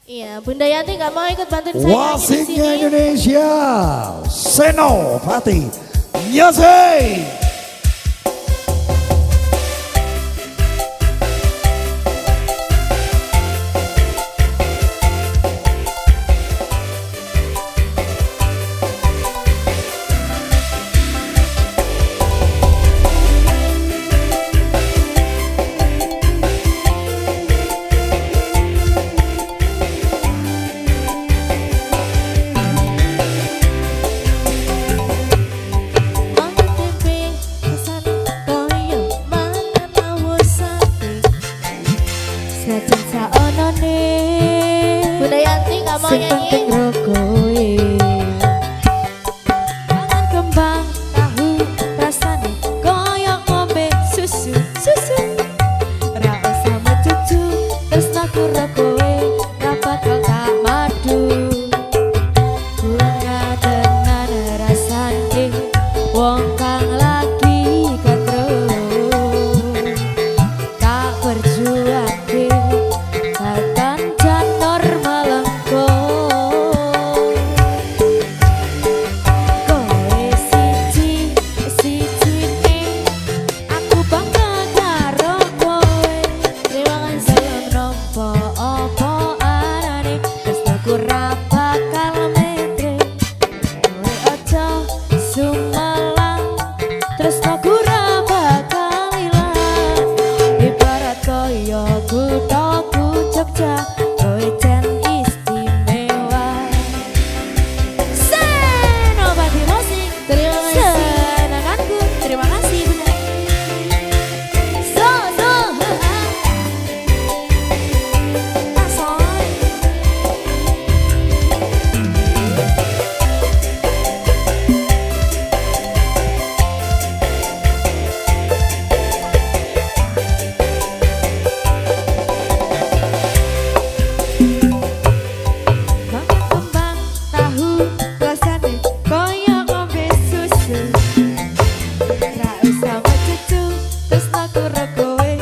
Iya, Bunda Yanti nggak mau ikut bantuin saya. Wasitnya Indonesia, Senopati Yose. Bunda Yanti nggak mau nyanyi. Mangan kembang tahu rasane koyo ngombe susu susu. Ra usah mecucu tresnaku ro kowe ra bakal tak madu. Bunga tenan rasane wong kang lagi katro. Tak berjuang bahkan janor melengko. Kowe siji ne aku bangga karo kowe. Terima kasih. Nopo opo arane tresnaku ra bakal metre. Kowe aja sumelang tresnaku ra bakal ilang. Ibarat koyo kuthaku Jogja, kowe jan istimewa. Senopati musik, Terima kasih. senanganku. Terima kasih Bunda. Asoy. Mangan kembang tahu rasane koyo ngombe susu. Ra usah mecucu tresnaku ro kowe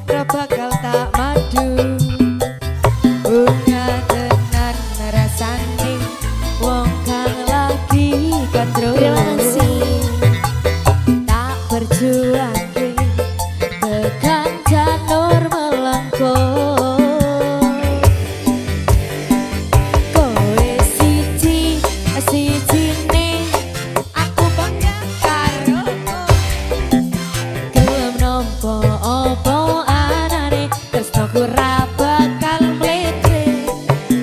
ra bakal tak madu. Bunga tenan rasane wong kang lagi gandrung. Terima kasih. Tak berjuang tekan janur melengko. Kowe siji ne aku bangga karo kowe. Gelem nopo opo anane tresnaku ra bakal mletre.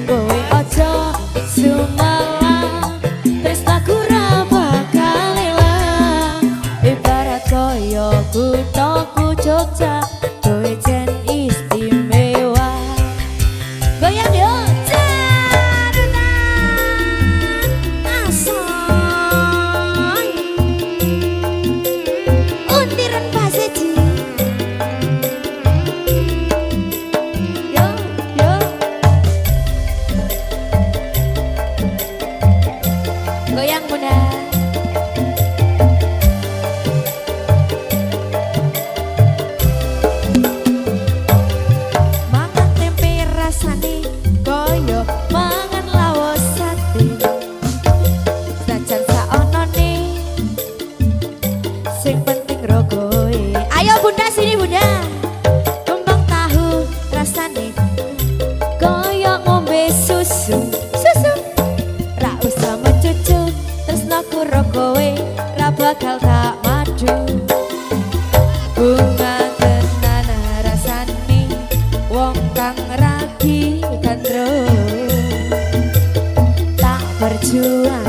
Kowe aja sumelang tresnaku ra bakal ilang. Ibarat koyo kuthaku Jogja, kowe jen istimewa. Goyang yo, asoy. Untiran paseji. Yo, yo. Goyang Bunda. Mangan tempe rasane koyo mangan lawos sate. Sajan saonone sing penting ro kowe. Ayo Bunda sini Bunda. Kembang tahu rasane koyo ngombe susu susu. Ra usah mecucu tresnaku ro kowe ra bakal tak madu. Bunga tenan rasane wong kang ragi gandrung. Tak berjuang